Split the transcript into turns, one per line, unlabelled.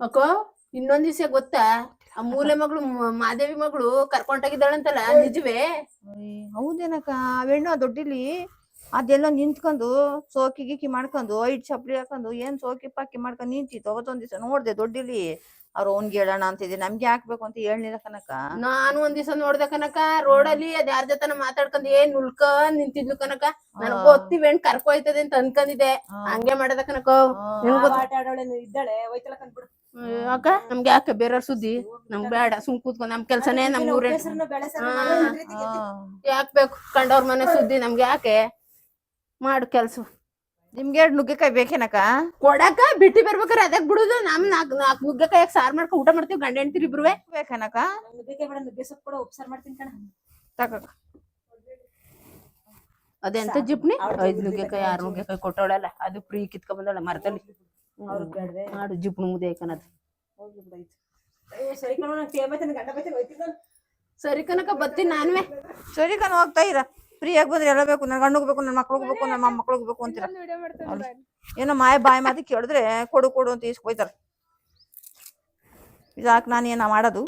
ಅಕ್ಕ ಇನ್ನೊಂದ್ ದಿವ್ಸ ಗೊತ್ತಾ ಆ ಮೂಲೆ ಮಗಳು ಮಾದೇವಿ ಮಗಳು ಕರ್ಕೊಂಡೋಗಿದ್ದಾಳಂತಲ್ಲ ನಿಜವೇ?
ಹೌದೇನಕ್ಕ ಅವೆಣ್ಣು ಆ ದೊಡ್ಡಿಲಿ ಅದೆಲ್ಲ ನಿಂತ್ಕೊಂಡು ಸೋಕಿ ಗಿಕ್ಕಿ ಮಾಡ್ಕೊಂಡು ಐಟ್ ಚಪ್ಲಿ ಹಾಕೊಂಡು ಏನ್ ಸೋಕಿ ಪಾಕಿ ಮಾಡ್ಕೊಂಡು ನಿಂತಿತ್ತು ಅವತ್ತೊಂದ್ ದಿವಸ ನೋಡ್ದೆ ದೊಡ್ಡಿಲಿ ಅವ್ರು ಅವ್ನ್ಗೆ ಹೇಳೋಣ ಅಂತಿದ್ದೆ ನಮ್ಗೆ ಹಾಕ್ಬೇಕು ಅಂತ ಹೇಳಿಲ್ಲ ಕನಕ.
ನಾನು ಒಂದ್ ದಿವ್ಸ ನೋಡ್ದೆ ಕನಕ ರೋಡಲ್ಲಿ ಅದ್ ಯಾರ ಜೊತೆ ಮಾತಾಡ್ಕೊಂಡ್ ಏನ್ ಉಳ್ಕೊಂಡ್ ನಿಂತಿದ್ಲು ಕನಕ. ನನಗ್ ಗೊತ್ತಿ ವೆಣ್ ಕರ್ಕೊಯ್ತದೆ ಅಂತ ಅನ್ಕೊಂಡಿದ್ದೆ. ಹಂಗೆ ಮಾಡದ ಕನಕ.
ಇದ್ದಾಳೆ ಹೋಯ್ತಲ್ಲ ಕಂಡ್ಬಿಡು.
ಅಕ್ಕ ನಮ್ಗೆ ಯಾಕೆ ಬೇರೆಯವ್ರ ಸುದ್ದಿ ನಮ್ಗ್ ಬೇಡ ಸುಮ್ ಕೂತ್ಕೊಂಡ್ ನಮ್ ಕೆಲ್ಸನೇ ನಮ್ ಊರೇ ಯಾಕ್ ಬೇಕು ಕಂಡವ್ರ ಮನೆ ಸುದ್ದಿ ನಮ್ಗೆ ಯಾಕೆ ಮಾಡು ಕೆಲ್ಸ.
ನಿಮ್ಗೆ 2 ನುಗ್ಗೆಕಾಯಿ ಬೇಕೇನಕ್ಕ?
ಕೊಡಕ ಬಿಟ್ಟಿ ಬರ್ಬೇಕಾರೆ ಅದಕ್ ಬಿಡುದು ನಮ್ ನಾಕ್ ನುಗ್ಗೆಕಾಯಿ ಸಾರ್ ಮಾಡ್ಕೊಂಡ್ ಊಟ ಮಾಡ್ತೀವಿ ಗಂಡ ಹೆಂಡ್ತಿರ್ ಇಬ್ರುವೆ.
ಬೇಕೇನಕ್ಕ?
ನುಗ್ಗೆಕಾಯಿ ಬೇಡ ನುಗ್ಗೆ ಸೊಪ್ಪು ಕೂಡ ಉಪ್ಸಾರ್ ಮಾಡ್ತೀನಿ ಕಣ.
ತಕ
ಅದೆಂತ ಜಿಪ್ನಿ 5 ನುಗ್ಗೆಕಾಯಿ 6 ನುಗ್ಗೆಕಾಯಿ ಕೊಟ್ಟವಳಲ್ಲ ಅದು ಫ್ರೀ ಕಿತ್ಕೊಂಡ್ ಬಂದಳ ಮರದಲ್ಲಿ. ಮಾಡು ಜಿಪ್ನು ಮುದೆ ಕನದ.
ಸರಿ ಕಣ ನಂಗೆ ಟೇಬ್ ಐತೆ ಗಂಡ ಬೈತೆ ಹೋಯ್ತೀನಿ ನಾನು.
ಸರಿ ಕನಕ ಬತ್ತೀನಿ ನಾನುವೆ.
ಸರಿ ಕಣ ಹೋಗ್ತಾ ಇರ ಫ್ರೀಯಾಗಿ ಬಂದ್ರೆ ಎಲ್ಲ ಬೇಕು ನನ್ನ ಗಂಡಗ್ ಬೇಕು ನನ್ನ ಮಕ್ಳಿಗೆ ಬೇಕು ನನ್ನ ಮೊಮ್ಮಕ್ಳಿಗೆ ಬೇಕು ಅಂತೀರ. ಏನೋ ಮಾಯ ಬಾಯಿ ಮಾತಿ ಕೇಳಿದ್ರೆ ಕೊಡು ಕೊಡು ಅಂತ ಇಸ್ಕೊಯ್ತಾರ. ಇದಾಕ್ ನಾನು ಏನ ಮಾಡೋದು.